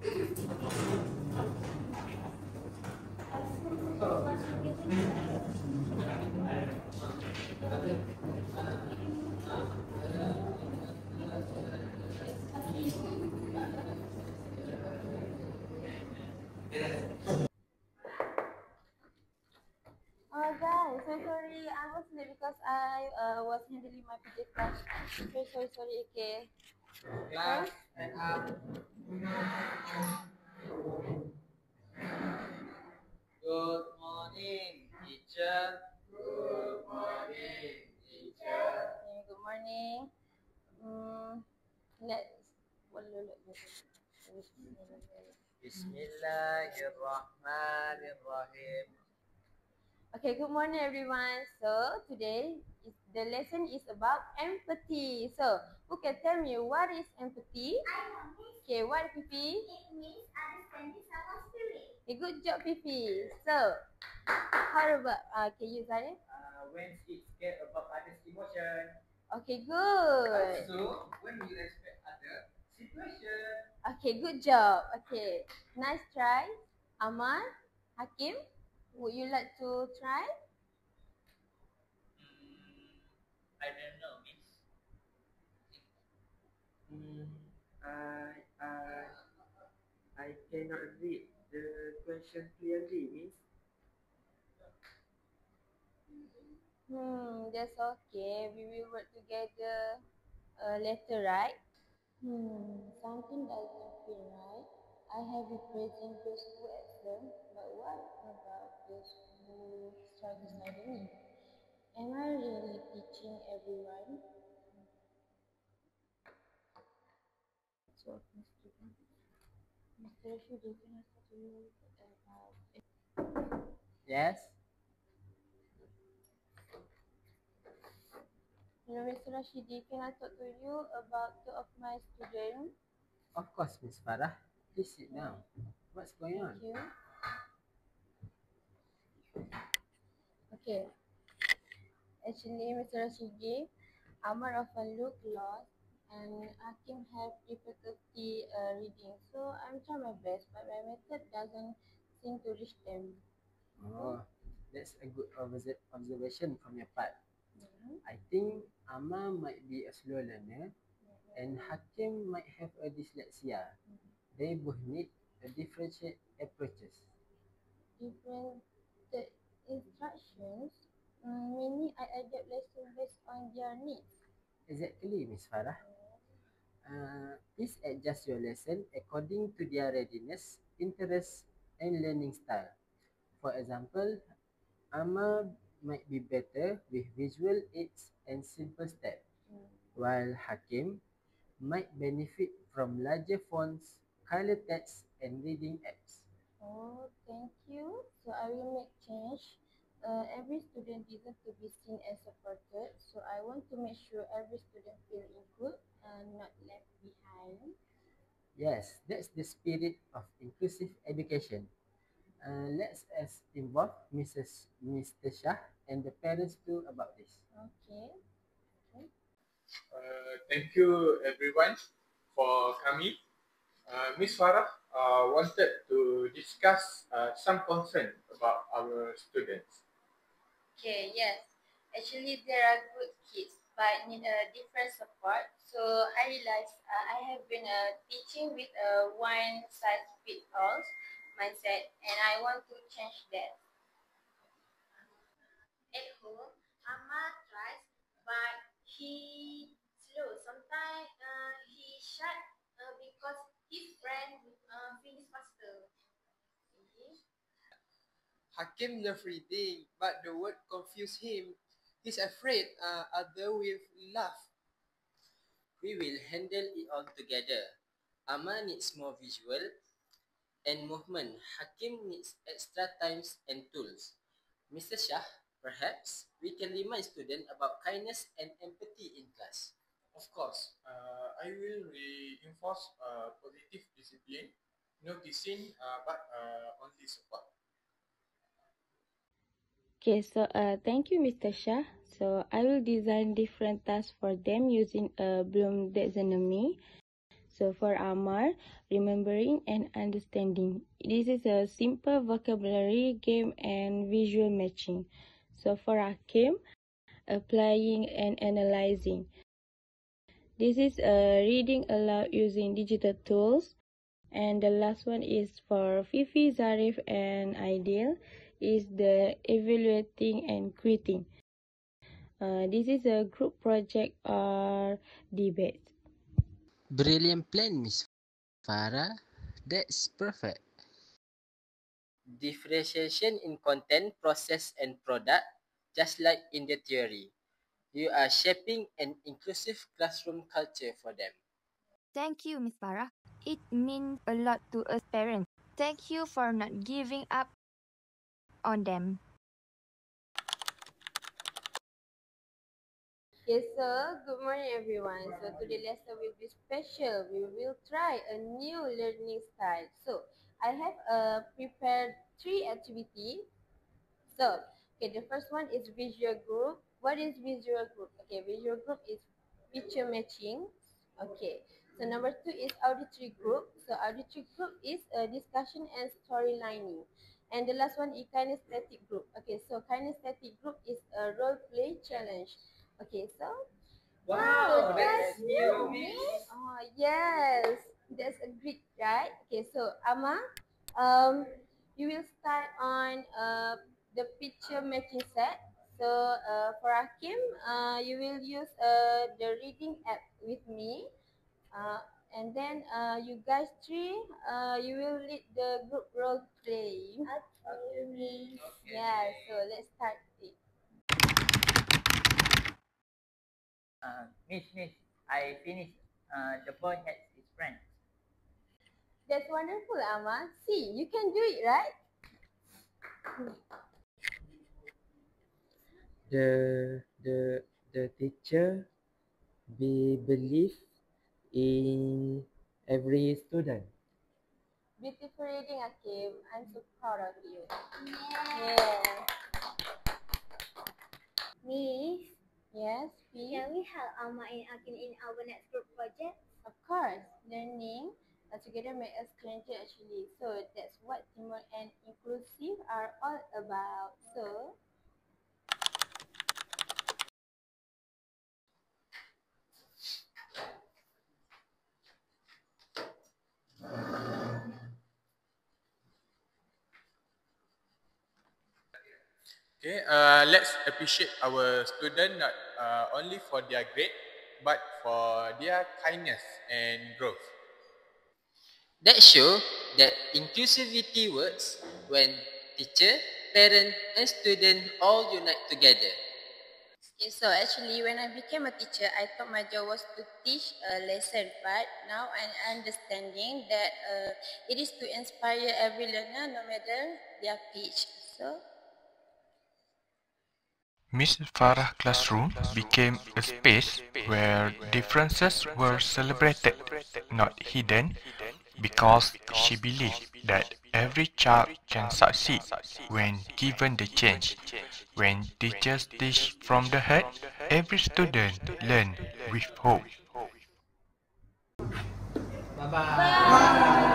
Oh guys, so sorry, I was late because I was handling my project class. Sorry. Okay. Class and up. Good morning, teacher. Good morning, teacher. Good morning. Let's. Bismillahirrahmanirrahim. Okay, good morning everyone. So today the lesson is about empathy. So who can tell me what is empathy? I know, Miss. Okay, what Pipi? It means understanding someone's feeling. Okay, good job Pipi. So how about okay, you Zahir? When it's care about others' emotion. Okay, good. Also, when we respect other situation. Okay, good job. Okay, nice try. Aman, Hakim, would you like to try? I don't know, Miss. I cannot read the question clearly, Miss. That's okay. We will work together later, right? Something doesn't feel right. I have been praising those who excel, but what about those who struggle silently? Am I really teaching everyone? So, Mr. Shudi, can I talk to you about... Yes. Hello, Mr. Rashidi, can I talk to you about two of my students? Of course, Miss Farah. Please sit down. What's going on? Thank you. Okay. Actually, Mr. Rashidi, Amar often look lost and Hakim have difficulty reading. So I'm trying my best, but my method doesn't seem to reach them. Oh, that's a good observation from your part. Mhm. I think Amma might be a slow learner and Hakim might have a dyslexia. They both need a differentiate approaches. Different instructions. Meaning I adapt lesson based on their needs. Exactly, Miss Farah. Please adjust your lesson according to their readiness, interest, and learning style. For example, Amma might be better with visual aids and simple steps, while Hakim might benefit from larger fonts, color text, and reading apps. Oh, thank you. So I will make change. Every student deserves to be seen and supported. So I want to make sure every student feel included and not left behind. Yes, that's the spirit of inclusive education. Let's involve Mr. Shah and the parents too about this. Okay. Thank you everyone for coming. Ms. Farah wanted to discuss some concern about our students. Okay, yes. Actually, there are good kids, but need a different support. So I realized I have been teaching with a one size fits all mindset, and I want to change that. At home, Amma tries, but he slow. Sometimes he shy because his friend finish faster. Okay. Hakim loves reading, but the word confuse him. He's afraid other will laugh. We will handle it all together. Amma needs more visual and movement. Hakim needs extra times and tools. Mr. Shah, perhaps we can remind students about kindness and empathy in class. Of course, I will reinforce positive discipline, noticing but only support. Okay, so thank you, Mr. Shah. So I will design different tasks for them using a Bloom taxonomy. so for Amar, remembering and understanding. This is a simple vocabulary game and visual matching. So for Hakim, applying and analyzing. This is reading aloud using digital tools. And the last one is for Fifi, Zarif, and Aidil, is the evaluating and creating. This is a group project or debate. Brilliant plan, Miss Farah. That's perfect. Differentiation in content, process, and product, just like in the theory. You are shaping an inclusive classroom culture for them. Thank you, Miss Farah. It means a lot to us parents. Thank you for not giving up on them. Okay, so good morning everyone. So today's lesson will be special. We will try a new learning style. So I have prepared 3 activities. So, okay, the first one is visual group. What is visual group? Okay, visual group is picture matching. Okay, so number 2 is auditory group. So auditory group is discussion and storylining. And the last one is kinesthetic group. Okay, so kinesthetic group is a role play challenge. Okay, so Wow, that's new, Miss. oh yes, that's a great, right? Okay, so Ama, you will start on the picture matching set. So for Hakim, you will use the reading app with me. Uh, and then you guys three, you will lead the group role play. Okay. Yeah, so let's start it. Miss, I finished. The boy has his friend. That's wonderful, Ama. See, you can do it, right? The teacher believe in every student. Beautiful reading, Hakim. I'm so proud of you. Yeah. Miss, Yes, please. can we help Alma and Akin in our next group project? Of course, learning together make us stranger actually. So that's what teamwork and inclusive are all about. So Okay, let's appreciate our student not only for their grade, but for their kindness and growth. That show that inclusivity works when teacher, parent, and student all unite together. okay, so actually when I became a teacher, I thought my job was to teach a lesson, but now I'm understanding that it is to inspire every learner no matter their age. So Miss Farah classroom became a space where differences were celebrated, not hidden, because she believed that every child can succeed when given the chance. When teachers teach from the heart, every student learn with hope. Bye-bye.